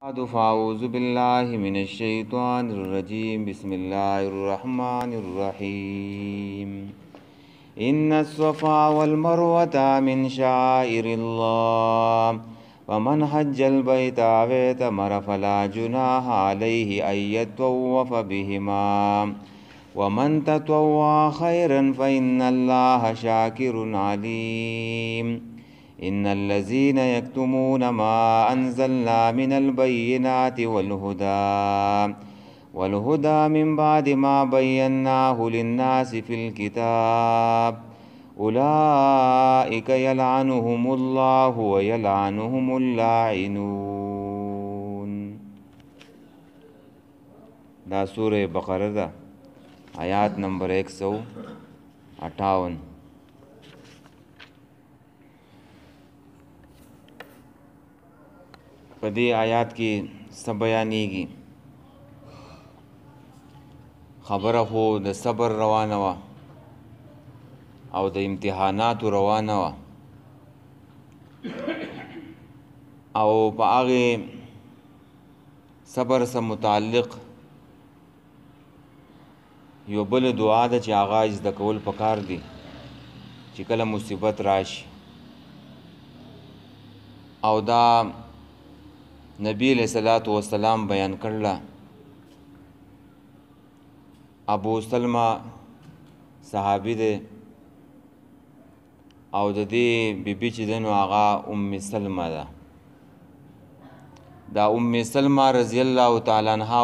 بعد فأعوذ بالله من الشيطان الرجيم بسم الله الرحمن الرحيم إن الصفا والمروة من شعائر الله ومن حج البيت أو اعتمر فلا جناح عليه أن يطوف بهما ومن تطوع خيرا فإن الله شاكر عليم إن الذين يكتمون ما أنزلنا من البينات والهدى من بعد ما بيناه للناس في الكتاب أولئك يلعنهم الله ويلعنهم اللاعنون. دا سورة بقرة دا آیات نمبر 158. په دې آیات کې څه بیانېږي؟ خبره خو د صبر روانه وه او د امتحاناتو روانه وه او په هغې صبر سره متعلق یو بل دعا ده چې هغه زده کول پکار دي چې کله مصیبت راشي، او دا نبی علیہ الصلوۃ والسلام بیان کړله. ابو سلمہ صحابي دی او د دې بیبي چې دی نو هغه ام سلمہ ده. دا ام سلمہ رضی الله تعالی عنها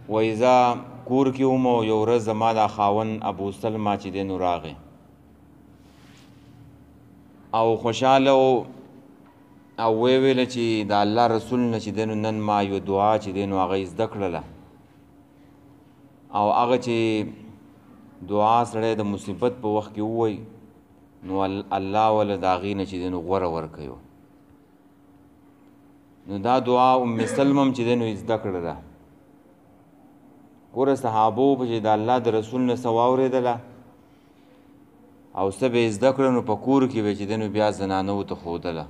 وایي زه کور کې وم او یو ورځ زما دا خاوند ابو سلمہ چې دی نو راغی او خوشحاله او ویل چې د الله رسول نه چې دی نو نن ما یو دعا چې دی نو هغه زده کړله، او هغه چې دعا سړی د مصیبت په وخت کې ووایي نو الله وله د هغې نه چې دی نو غوره ورکوي. نو دا دعا ام سلمه چې دی نو زده کړله. ګوره صحابو په چې د الله د رسول نه څه واورېدله او څه به یې زده کړه نو په کور کې به چې دی نو بیا زنانو ته ښودله.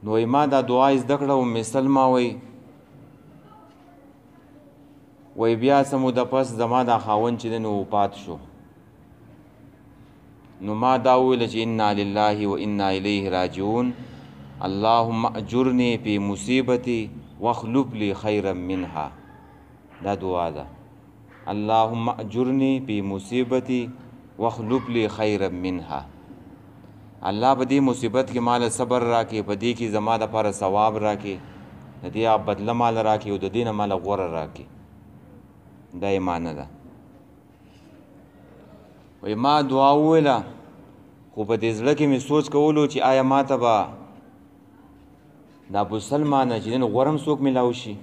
نو ما دا دعا زده کړه. ام سلمه وی بیا څه موده پس زما دا خاوند چې دی نو وفات شو. نو ما دا وویله چې انا لله و انا الیه راجعون، اللهم اجرنی فی مصیبتی واخلف لی خیرا منها. دا دعا ده، اللهم اجرنی فی مصیبتی واخلف لی خیرا منها. الله په دې مصیبت کې مال صبر راکې، په دې کې زما دپاره ثواب راکې، د دې بدله مال راکې او د دې نه مال غوره راکې. دا یې معنی ده. وایي ما دعا وویله خو په دې زړه کې مې سوچ کولو چې آیا ما ته به د ابو سلمه نه چې نن غوره هم څوک میلاو شي؟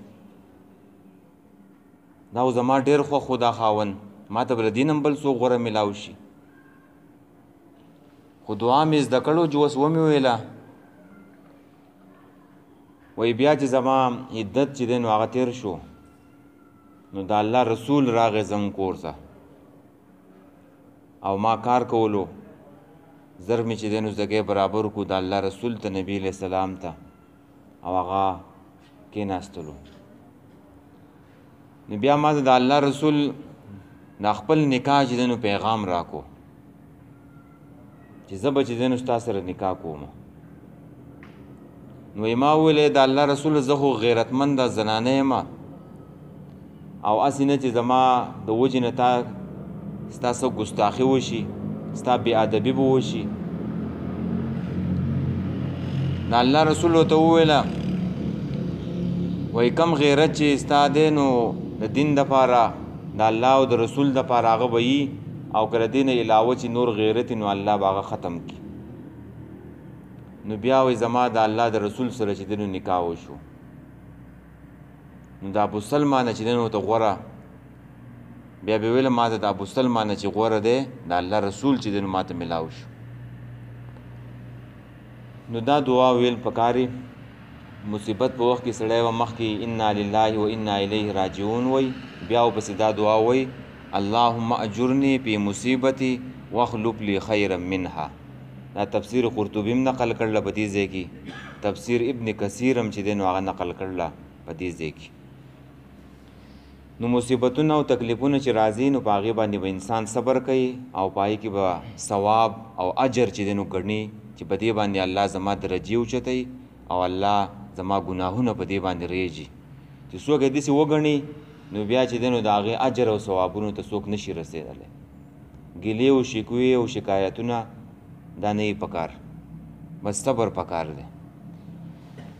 دا خو زما ډېر خوښ خو دا خاوند، ما ته به له دې نه هم بل څوک غوره میلاو شي. خو دعا مې زده کړو چې اوس ومې ویله. وایي بیا چې زما عدت چې دی نو هغه تېر شو نو د الله رسول راغی زموږ کور ته او ما کار کولو، زر مې چې دی نو زګی برابر کړو د الله رسول ته، نبي علیه السلام ته، او هغه کېناستلو. نو بیا ما ته د الله رسول د خپل نکاح چې دی نو پیغام راکو چې زه به چې دی نو ستا سره نکاح کوم. نو ما وویلې د الله رسول زه خو غیرتمنده زنانه یم او هسې نه چې زما د وجې نه تا ستا څه ګستاخي وشي، ستا بې ادبي به وشي. د الله رسول ورته وویله وایي کم غیرت چې ستا دی نو د دین دپاره د الله او د رسول دپاره هغه به وي، او که د دې نه علاوه چې نور غیرت نو الله به هغه ختم کړي. نو بیا وایي زما د الله د رسول سره چې دی نو نکاح وشو. نو د ابو سلمه نه چې دی نو ورته غوره بیا به ویله ما ته د ابو سلمه نه چې غوره دی د الله رسول چې دی نو ما ته میلاو شو. نو دا دعا ویل پکاري مصیبت په وخت کې سړی و مخکې انا لله و انا الیه راجعون وی، بیا ورپسې دا دعا وی اللهم اجرنی فی مصیبتی واخلف لی خیرا منها. دا تفسیر قرطبی هم نقل کړله په دې ځای کې، تفسیر ابن کثیر هم چې دی نو هغه نقل کړله په دې ځای کې. نو مصیبتونه او تکلیفونه چې راځي نو په هغې باندې به انسان صبر کوي او په هغې کې به ثواب او اجر چې دی نو ګڼي چې په دې باندې الله زما درجې اوچتوي او الله زما ګناهونه په دې باندې ریږي. چې څوک یې داسې وګڼي نو بیا چې دی نو د هغې اجر او ثوابونو ته څوک نشي رسېدلی. ګیلې او شکوې او شکایتونه دا نه یې پکار، بس صبر پکار دی.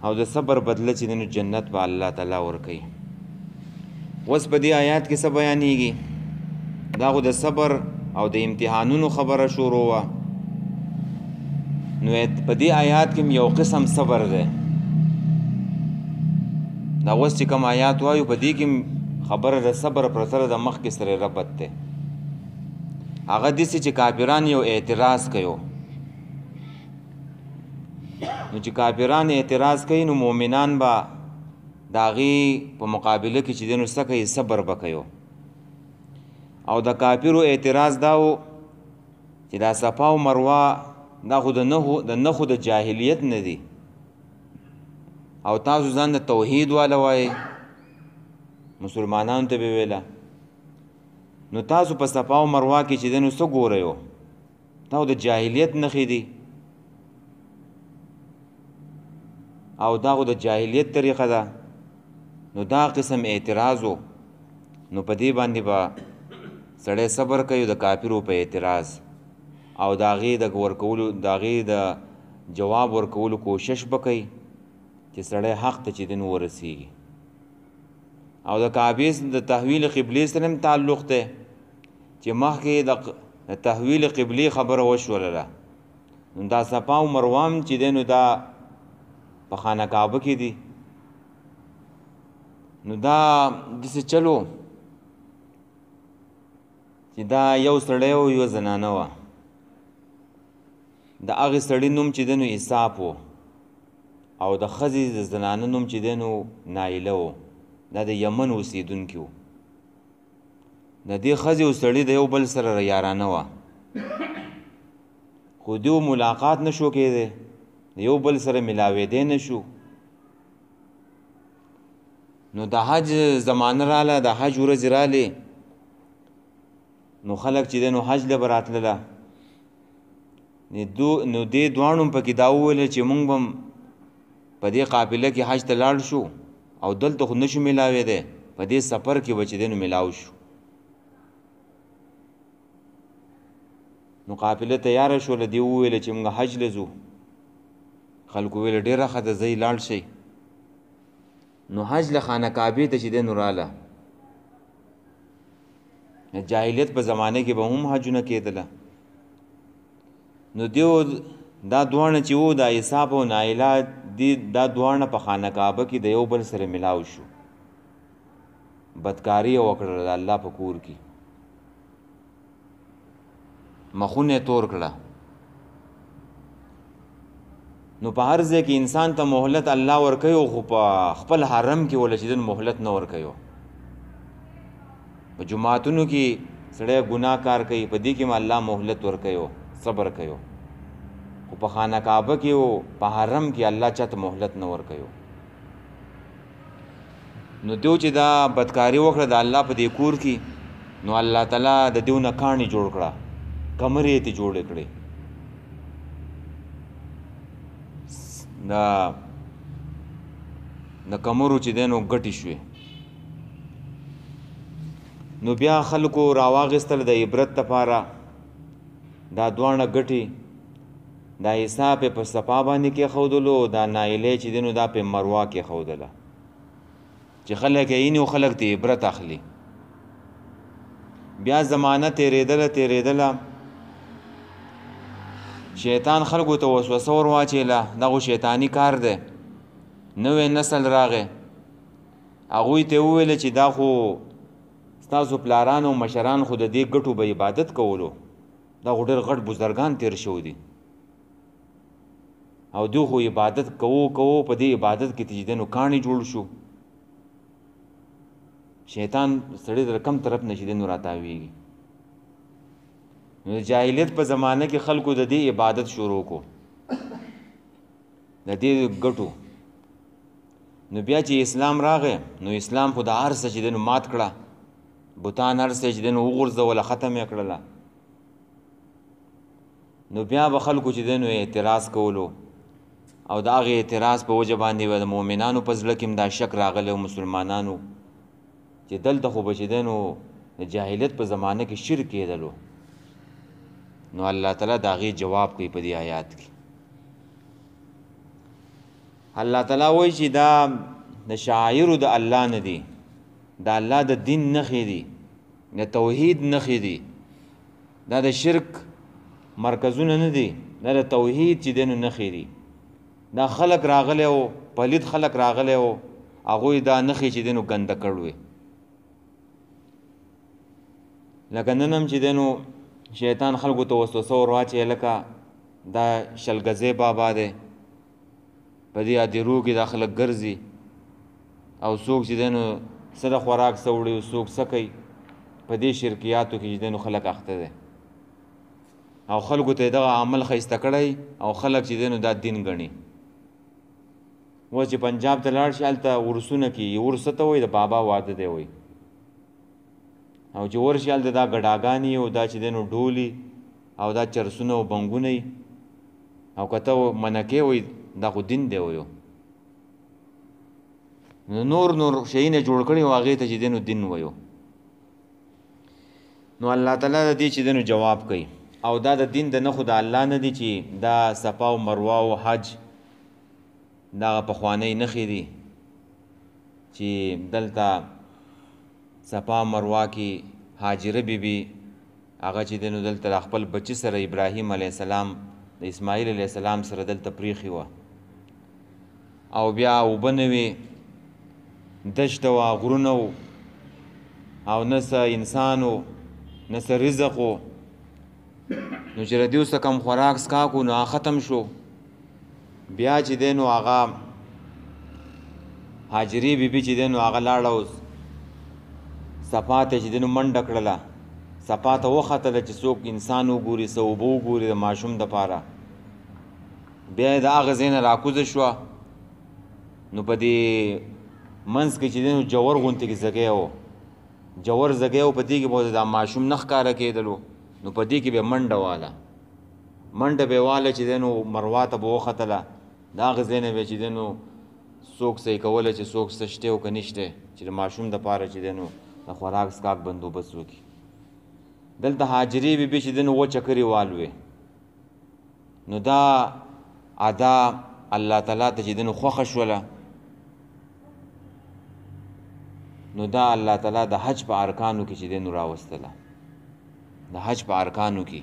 او د صبر بدله چې دی نو جنت به الله تعالی ورکوي. اوس په دې آیات کې څه بیانېږي؟ دا خو د صبر او د امتحانونو خبره شروع وه. نو په دې آیات کې یو قسم صبر دی. دا اوس چې کوم آیات وایو په دې کې خبره د صبر پر سره د مخکې سره ربط دی. هغه داسې چې کافران یو اعتراض کوي، نو چې کافران اعتراض کوي نو مؤمنان به د هغې په مقابله کې چې دی نو څه کوي؟ صبر به کوي. او د کافرو اعتراض دا و چې دا صفا او مروه دا خو د نښو د جاهلیت نه دي او تاسو ځان د توحید والا وایئ، مسلمانانو ته به ویله. نو تاسو په صفا او مروه کې چې دی نو څه ګورئ؟ دا خو د جاهلیت نښې دي او دا خو د جاهلیت طریقه ده. نو دا قسم اعتراض و. نو په دې باندې به سړی صبر کوي د کافرو په اعتراض او د هغې د ورکولو د هغې د جواب ورکولو کوشش به کوي چې سړی حق ته چې دی نو ورسېږي. او د کعبې د تحویل قبلې سره هم تعلق دی چې مخکې د تحویل قبلې خبره وشولله. نو دا صفا او مروه هم چې دی نو دا په خانه کعبه کې دي. نو دا داسې چلو چې دا یو سړی و یو زنانه وه. د هغې سړي نوم چې دی نو اساف و او د ښځې د زنانه نوم چې دی نو نایله و. دا د یمن اوسېدونکي وو. د دې ښځې او سړي د یو بل سره یارانه وه، خو دیو ملاقات نه شو کېدی، د یو بل سره ملاوېدی نه شو. نو د حج زمانه راله، د حج ورځې رالې، نو خلک چې دی نو حج له به راتلله. نو دې دواړو هم پکې دا وویله چې موږ به په دې قافله کې حج ته لاړ شو او دلته خو نشو ملاوېدی، په دې سفر کې به چې دی نو ملاو شو. نو قافله تیاره شوله، دې وویله چې موږ حج له ځو. خلکو ویله ډېره ښه ده، ځئ لاړ شئ. نو حج له خانه کعبې ته چې دی نو راله. جاهلیت په زمانه کې به هم حجونه کېدله. نو دیو دا دواړه چې وو، دا اساف او نایله، دا دواړه په خانه کعبه کې د یو بل سره ملاو شو. بدکاري یې وکړله د الله په کور کې، مخونه یې تور کړه. نو په هر ځای کې انسان ته مهلت الله ورکوي، خو په خپل حرم کې وله چې دی مهلت نه ورکوي. په جماعتونو کې سړی ګناه کار کوي، په دې کې هم الله مهلت ورکوي، صبر کوي. خو په خانه کعبه کې او په حرم کې الله چاته مهلت نه ورکوي. نو دیو چې دا بدکاري وکړه د الله په دې کور کې، نو الله تعالی د دیو نه کاڼي جوړ کړه، کمرې یې جوړې کړې. د کمرو چې دی نو ګټې شوې. نو بیا خلکو راواغېستل د عبرت لپاره دا دواړه ګټې. دا عیسی په صفا باندې کېښودلو، دا نایلې چې دی نو دا په مروه کېښودله، چې خلک یې اینې او خلک ته عبرت اخلي. بیا زمانه تېرېدله، شیطان خلکو ته وسوسه ور واچېله، دغه شیطاني کار دی. نوی نسل راغی، هغوی ته وویله چې دا خو ستاسو پلاران او مشران خو د دې ګټو به عبادت کولو، دا خو ډېر غټ بزرګان تېر شوي دي او دوی خو عبادت کوو په دې عبادت کې چې دی نو کاڼي جوړ شو. شیطان سړی د کم طرف نه چې دی نو راتاویږي. نو د جاهلیت په زمانه کې خلکو د دې عبادت شروع کو د دې ګټو. نو بیا چې اسلام راغی نو اسلام خو د هر څه چې دی نو مات کړه، بوتان هر څه چې دی نو وغورځوله، ختم یې کړله. نو بیا به خلکو چې دی نو اعتراض کولو او د هغې اعتراض په وجه باندې به د مؤمنانو په زړه کې هم دا شک راغلی او مسلمانانو چې دلته خو به چې دی نو د جاهلیت په زمانه کې شرک کېدلو. نو الله تعالی د هغې جواب کوي په دې آیات کې. الله تعالی وایي چې دا د شعایرو د الله نه دي، د الله د دین نښې دي، د توحید نښې دي، دا د شرک مرکزونه نه دي، دا د توحید چې دی نو نښې دي. دا خلق راغلی و، پلید خلق راغلی و، هغوی دا نښې چې دی نو ګنده کړوې. لکه نن هم چې دی نو شیطان خلکو ته وسوسه ور واچوي لکه دا شلګزی بابا دی، په دې هدیرو کې دا خلک ګرځي او څوک چې دی نو څه د خوراک څه وړي او څوک څه کوي، په دې شرکیاتو کې چې دی نو خلک اخته دی او خلکو ته دغه عمل ښایسته کړی او خلک چې دی نو دا دین ګڼي. اوس چې پنجاب ته لاړ شي هلته ورسونه کېږي، ورس ته وایي د بابا واده دی وایي، او چې ورشي هلته دا ګډاګانې او دا چې دی نو ډولي او دا چرسونه او بنګونه او که ته منکې وایي دا خو دین دی ویو. نور شیونه جوړ کړي او هغې ته چې دی نو دین ویو. نو الله تعالی د دې چې دی نو جواب کوي او دا د دین د نښو د الله نه دي چې دا صفا او مروه او حج دغه پخوانۍ نښې دي چې دلته صفا مروه کې هاجره بیبي هغه چې دی نو دلته د خپل بچي سره ابراهیم علیه السلام د اسماعیل علیه السلام سره دلته پریښې وه او بیا اوبه نه وې، دشته وه، غرونه و او نه څه انسان و نه څه رزق و. نو چې ردیو څه کم خوراک څښاک و نو هغه ختم شو. بیا چې دی نو هغه هاجرې بیبي چې دی نو هغه لاړه اوس صفا ته چې دی نو منډه کړله، صفا ته وختله چې څوک انسان وګوري، څه اوبه وګوري د ماشوم دپاره. بیا یې د هغه ځای نه راکوزه شوه. نو په دې منځ کې چې دی نو جوور غوندې کې ځګی و، جوور ځګی و، په دې کې به دا ماشوم نه ښکاره کېدلو. نو په دې کې به منډه واله، منډه به واله چې دی نو مروه ته به وختله، د هغه ځای نه به چې دی نو څوک څه یې کوله چې څوک څه شته او که نشته چې د ماشوم دپاره چې دی نو د خوراک څښاک بندوبست وکړي. دلته هاجرې بیبي چې دی نو وچه کړې والوې. نو دا ادا الله تعالی ته چې دی نو خوښه شوله. نو دا الله تعالی د حج په ارکانو کې چې دی نو راوستله، د حج په ارکانو کې،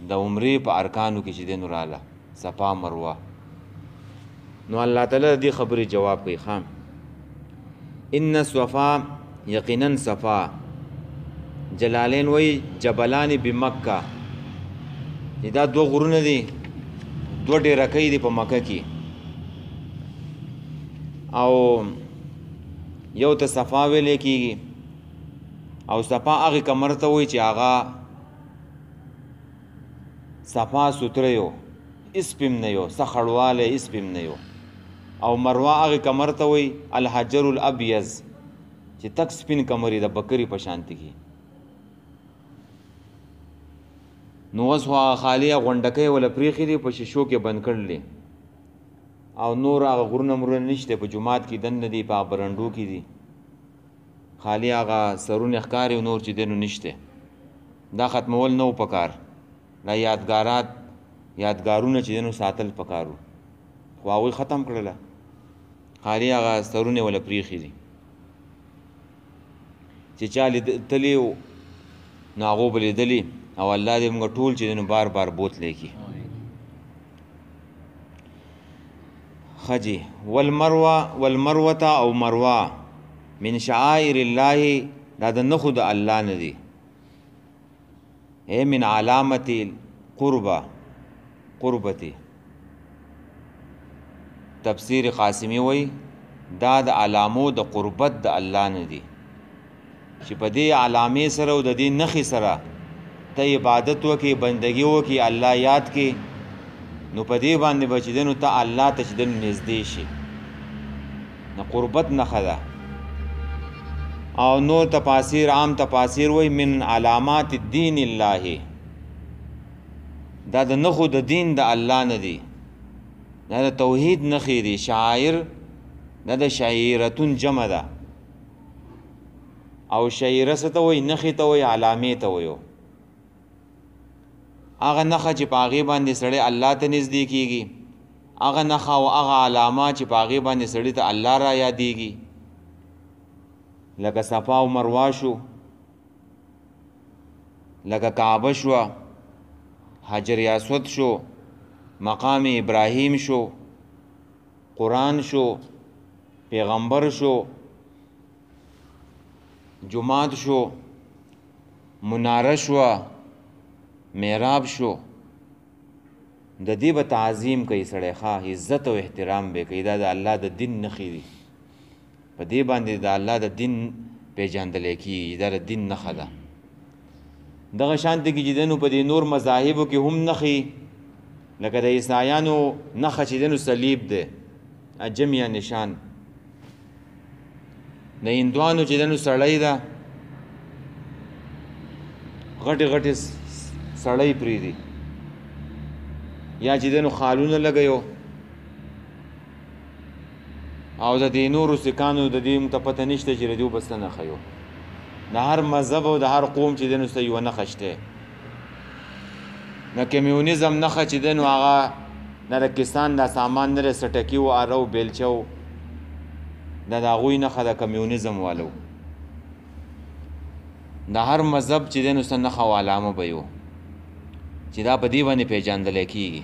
د عمرې په ارکانو کې چې دی نو راله صفا مروه. نو الله تعالی د دې خبرې جواب کوي. خام ان صفا یقینا صفا، جلالین وی جبلان بمکه، دا دو غرونه دي، دو ډیرکۍ دي په مکه کې، او یو ته صفا ویلې کېږي او صفا هغې کمر ته وایي چې هغه صفا سوتره یو، اسپم نه یو، څه خړوالی اسپم نه یو. او مروه هغې کمر ته وایي الحجر الابیض چې تک سپین کمر د بکري په شانتي کې. نو اوس خو هغه خالي غونډکۍ وله پرېښې دي، په شیشو کې بند کړلې او نور هغه غرونه مرونه نشته، په جومات کې دننه دي، په برنډو کې دي، خالي هغه سرونه ښکاري او نور چې دی نو نشته. دا ختمول نه و پکار، دا یادګارونه چې دی نو ساتل پکار وو، خو هغوی ختم کړله، خالي هغه سرونه وله پرېښې دي. چې چا لیدلي نو هغو به لیدلي او الله دې موږ ټول چې دی نو بار بار بوتلی کړي. خجی والمروه او مروه من شعائر الله، دا د نښو د الله نه دي. من علامت قربتی، تفسیر قاسمی وی دا د علامو د قربت د الله نه دي، چې په دې علامې سره او د دې نښې سره ته عبادت وکې بندګي وکې الله یاد کې نو په دې باندې به چې دی نو ته الله ته چې دی نو نږدې شي نه قربت نښه ده او نور تفاسیر عام تفاسیر وای من علامات الدین الله دا د نښو د دین د الله نه دي دا د توحید نښې دي شاعر دا د شعیرتون جمع ده او شعیره څه ته وایي نښې ته وایي علامې ته وایو هغه نښه چې په هغې باندې سړی الله ته نږدې کېږي هغه نښه او هغه علامه چې په هغې باندې سړي ته الله را یادېږي لکه صفا او مروه شو لکه کعبه شوه حجر اسود شو مقام ابراهیم شو قرآن شو پیغمبر شو جماعت شو مناره شو محراب شو د دې به تعظیم کوي سړی ښه عزت او احترام به کوي دا د الله د دین نښې دي په دې باندې د الله د دین پیژندلی کېږي دا د دین نښه ده دغه شانته کې چې دی نو په دې نور مذاهبو کې هم نښې لکه د عیسایانو نښه چې دی نو صلیب دی عجم یا نشان د هندوانو چې دی نو سړی ده غټې غټې سړی پرېږدي یا چې دی نو خالونه لګیو او د دې نورو سکانو د دې موږ ته پته نشته چې د دې بس څه نښه یو د هر مذهب او د هر قوم چې دی نو څه یوه نښه شته د کمیونیزم نښه چې دی نو هغه د کسان دا سامان نه دی سټکي و اره و بیلچه و دا د هغوی نښه د کمیونیزم والو د هر مذهب چې دی نو څه نښه او علامه به یو چې دا په دې باندې پیژندلی کېږي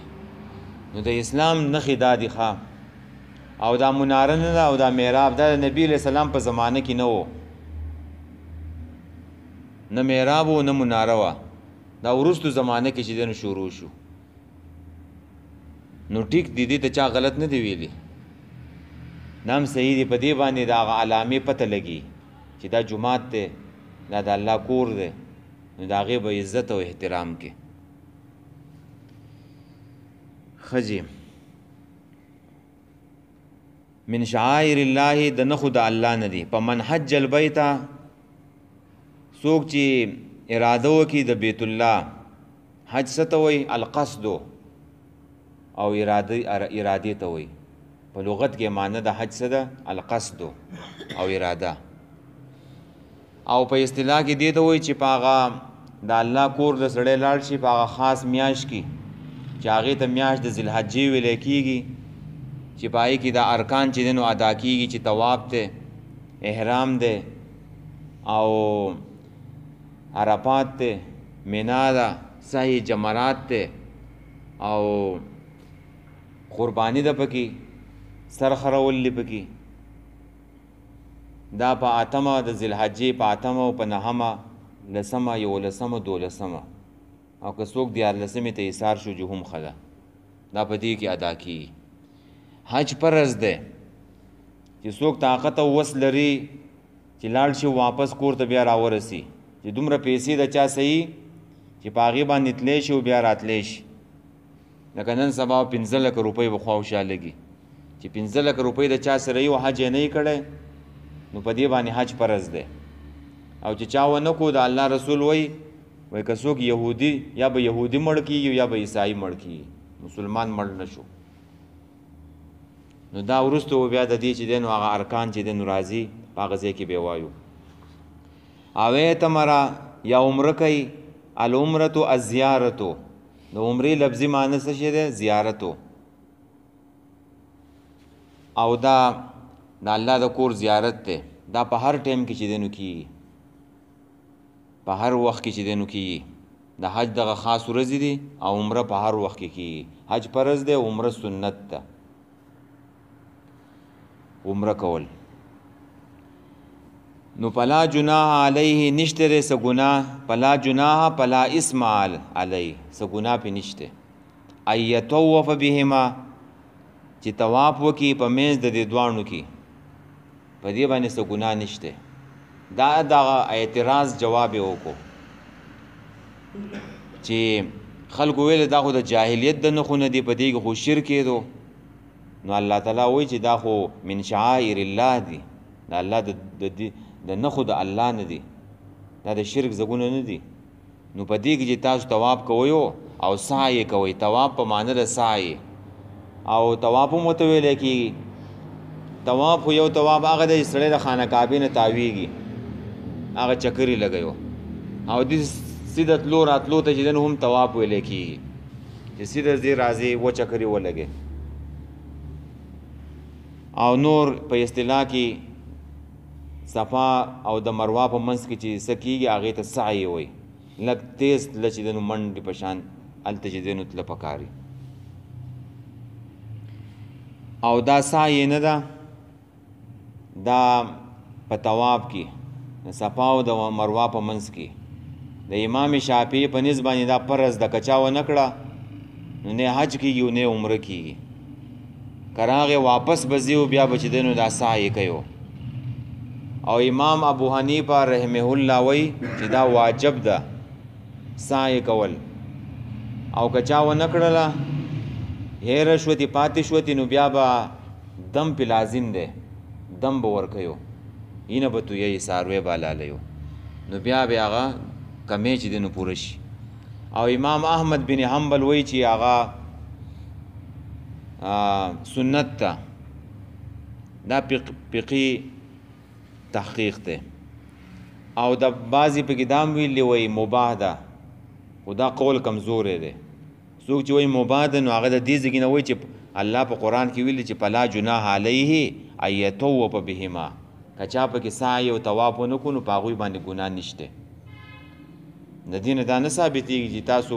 نو د اسلام نښې دا دي ښه او دا مناره نه ده او دا محراب دا د نبي علیه السلام په زمانه کې نه و نه محراب و نه مناره وه دا وروستو زمانه کې چې دی نو شروع شو نو ټیک دی دې ته چا غلط نه دی ویلي دا هم صحیح دی په دې باندې د هغه علامې پته لګي چې دا جومات دی دا د الله کور دی نو د هغې به عزت او احترام کې خجی من شعائر الله د نخو د الله نه دی په من حج البیت څوک چې اراده وکړي د بیت الله حج څه ته وایي القصد او ارادې ته وایي په لغت کې معنی د حج څه ده القصد او اراده او په اصطلاح کې دې ته وایي چې په هغه د الله کور د سړی لاړ شي په هغه خاص میاشت کې چې هغې ته میاشت د ذوالحجې ویلی کېږي چې په هغې کې دا ارکان چې دی نو ادا کېږي چې طواف دی احرام دی او عرفات دی منا ده سعی جمرات دی او قربانی ده پکې سر خرول دی پکې دا په اتمه د ذوالحجې په اتمه او په نهمه لسمه یولسمه دولسمه او که څوک دیارلسمې ته ایثار شو جو هم ښه ده دا په دې کې ادا کېږي حج فرض دی چې څوک طاقت او وس لري چې لاړ شي واپس کور ته بیا راورسي چې دومره پیسې د چا صحیح چې په هغې باندې تلی شي او بیا راتلی شي لکه نن سبا 15 لکه روپۍ به خواوشا لګي چې 15 لکه روپۍ د چا سره یو حج یې نه یې کړی نو په دې باندې حج فرض دی او چې چا ونه کو د الله رسول وایي که څوک یهودي یا به یهودي مړ کېږي یا به عیسائی مړ کېږي مسلمان مړ نه شو نو دا وروسته بیا د دې چې دی نو هغه ارکان چې دی نو راځي په هغه ځای کې به وایو او اعتمره یا عمره کوي العمرة الزیارتو د عمرې لفظي معنی څه شی دی زیارتو او دا د الله د کور زیارت دی دا په هر ټایم کې چې دی نو کېږي په هر وخت کې چې دی نو کېږي د حج دغه خاص ورځې دي او عمره په هر وخت کې کېږي حج فرض دی عمره سنت ده عمره کول نو پلا جناح علیه نشته دی څه ګناه پلا جناح پلا اسم علیه څه ګناه پې نشته ان یطوف بهما چې طواف وکړي په منځ د دې دواړو کې په دې باندې څه ګناه نشته دا دغه اعتراض جواب یې وکړو چې خلکو ویل دا خو د جاهلیت د نښو نه دي، په دې کې خو شرک کېدو. نو الله تعالی وایي چې دا خو من شعائر الله دي، د الله د نښو د الله نه دي، دا د شرک ځایونه نه دي. نو په دې کې چې تاسو طواف کوئ او سعی کوئ، طواف په معنی د سعی، او طواف هم ورته ویلی کېږي. طواف خو یو طواف هغه دی چې سړی د خانه کعبې نه تاویږي، هغه چکرې لګوي، او دې سیده تلو راتلو ته چې دی نو هم طواف ویلی کېږي، چې سیده ځې راځې و چکرې ولګې. او نور په اصطلاح کې صفا او د مروه په منځ کې چې څه کېږي هغې ته سعی وایي. لږ تیز تله چې دی نو منډې په شان هلته چې دی نو تله پکار وي. او دا سعی نه ده، دا په طواف کې د صفا او د مروه په منځ کې د امام شافعي په نسبت باندې دا فرض د کچا ونه کړه نو نه حج کېږي او نه عمره کېږي. که راغې واپس به ځي او بیا به چې دی نو دا سعی کوي. او امام ابو حنیفه رحمه الله وایي چې دا واجب ده سعی کول، او که چا ونه کړله هیره شوتې پاتې شوتې نو بیا به دم پې لازم دی، دم به ورکوي، اینه به تویوي څاروی به حلالوي، نو بیا به هغه کمی چې دی نو پوره شي. او امام احمد بن حنبل وایي چې هغه سنت ته، دا فقهي تحقیق دی. او د بعضې پکې دا هم ویلي وایي مباح ده، خو دا قول کمزوری دی. څوک چې وایي مباح ده نو هغه د دې ځای نه وایي چې الله په قرآن کې ویلي چې فلا جناح علیه ان یطوف بهما، که چا پکې سعی او طواف ونه کړو نو په هغوی باندې ګناه نشته. د دې نه دا نه ثابتېږي چې تاسو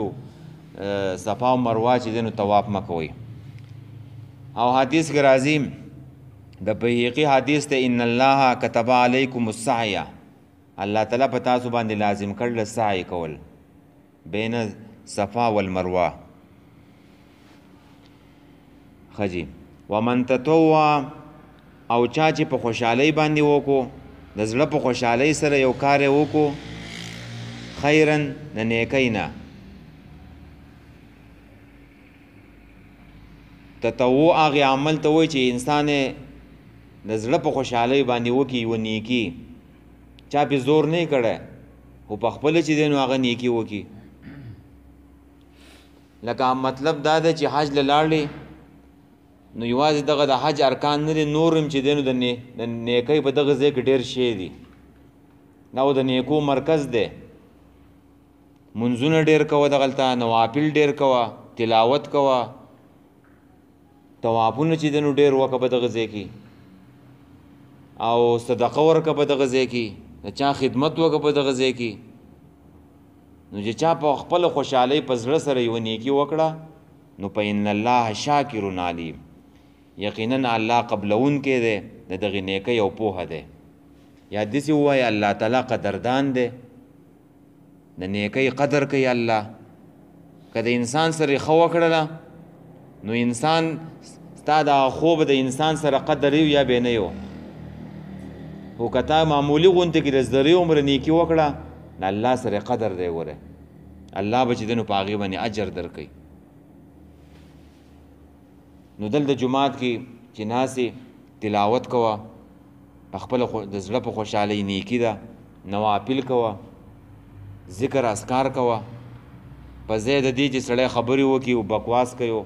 صفا او مروه چې دی نو طواف مه کوئ. او حدیث کې راځي د بهقي حدیث ته ان الله كتب علیکم السعی، الله تعالی په تاسو باندې لازم کړل سعی کول بین صفا والمروه. خجی ومن تطوع، او چا چې په خوشحالۍ باندې وکړو، د زړه په خوشحالۍ سره یو کار یې وکړو، خیرن د نیکۍ نه. تطوع هغې عمل ته وایي چې انسان د زړه په خوشحالۍ باندې وکړي یوه نیکي، چا پې زور نه کړی خو په خپله چې دی نو هغه نیکي وکړي. لکه مطلب دا ده چې حج له لاړې نو یوازې دغه د حج ارکان نه دي، نور هم چې دی نو د نیکۍ په دغه ځای کې ډېر شی دي، دا د نیکو مرکز دی. منځونه ډېر کوه، دغلته نوافل ډېر کوه، تلاوت کوه، طوافونه چې دی نو ډېر وکړه په دغه ځای کې، او صدقه ورکړه په دغه ځای کې، د چا خدمت وکړه په دغه ځای کې. نو چې چا په خپله خوشحالۍ په زړه سره یوه نیکي وکړه نو په ان الله شاکر علیم، یقینا الله قبلونکی دی د دغې نیکۍ او پوهه دی. یا داسې ووایه الله تعالی قدردان دی، د نیکۍ قدر کوي الله. که د انسان سره ښه وکړله نو انسان ستا د خوب د انسان سره قدر یو یا بې نه یو، خو که تا معمولي غوندې کې د زرې عمره نیکي وکړه نو الله سره قدر دی. ګوره الله به چې دی نو په هغې باندې اجر درکوي. نو دلته جومات کې چې ناستې تلاوت کوه، په خپله د زړه په خوشحالۍ نیکي ده، نوافل کوه، ذکر اذکار کوه، په ځای د دې چې سړی خبرې وکړي او بکواس کوي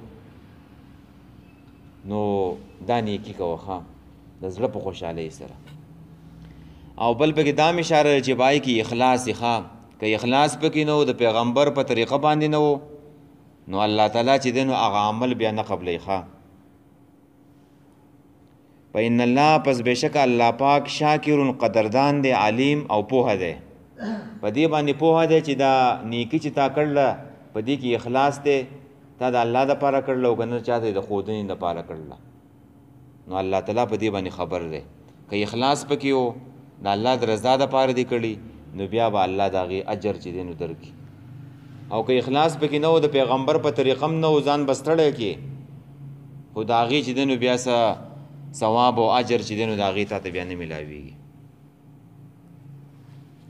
نو دا نیکي کوه ښه د زړه په خوشحالۍ سره. او بل پکې دا هم اشاره ده چې پای کې اخلاص یې ښه، که اخلاص پکې نه و، د پیغمبر په طریقه باندې نه و، نو الله تعالی چې دی نو هغه عمل بیا نه قبلوي ښه. فإن الله پس بېشکه الله پاک شاکر قدردان دی، علیم او پوهه دی. په دې باندې پوهه دی چې دا نیکي چې تا کړله په دې کې اخلاص دی، تا د الله دپاره کړله او که نه چاته د ښودنې دپاره کړله، نو الله تعالی په دې باندې خبر دی. که اخلاص پکې و د الله د رضا دپاره دې کړي نو بیا به الله د هغې اجر چې دی نو درکړي. او که اخلاص پکې نه و، د پیغمبر په طریقه هم نه و، ځان به ستړی کړي، خو د هغې چې دی نو بیا څه ثواب او اجر چې دی نو د هغې تا ته بیا نه میلاویږي.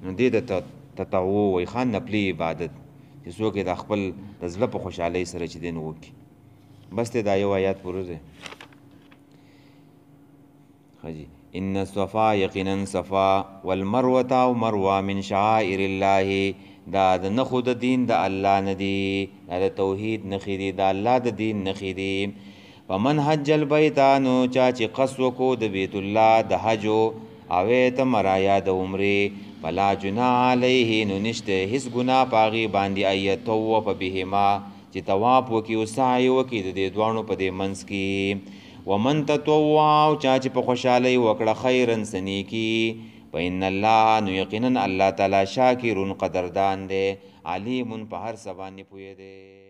نو دې د تطوع وایي ښه، نفلي عبادت چې څوک د خپل د زړه په خوشحالۍ سره چې دی نو وکړي. بس دی دا یو آیات پوره دی. ښه جي. ان الصفا یقینا صفا والمروة او مروه من شعائر الله دا د نښو د دین د الله نه دي، دا د توحید نښې دي، د الله د دین نښې دي. فمن حج البیت نو چا چې قصد وکړو د بیت الله د حجو او اعتمر یا د عمرې فلا جناح علیه نو نشته هیڅ ګناه په هغې باندې ان یطوف بهما چې طواف وکړي او سعی وکړي د دې دواړو په دې منځ کې. ومن تطوع او چا چې په خوشحالۍ وکړه خیرا څه نیکي فإن الله نو یقینا الله تعالی شاکر قدردان دی علیم په هر څه باندې پوهه دی.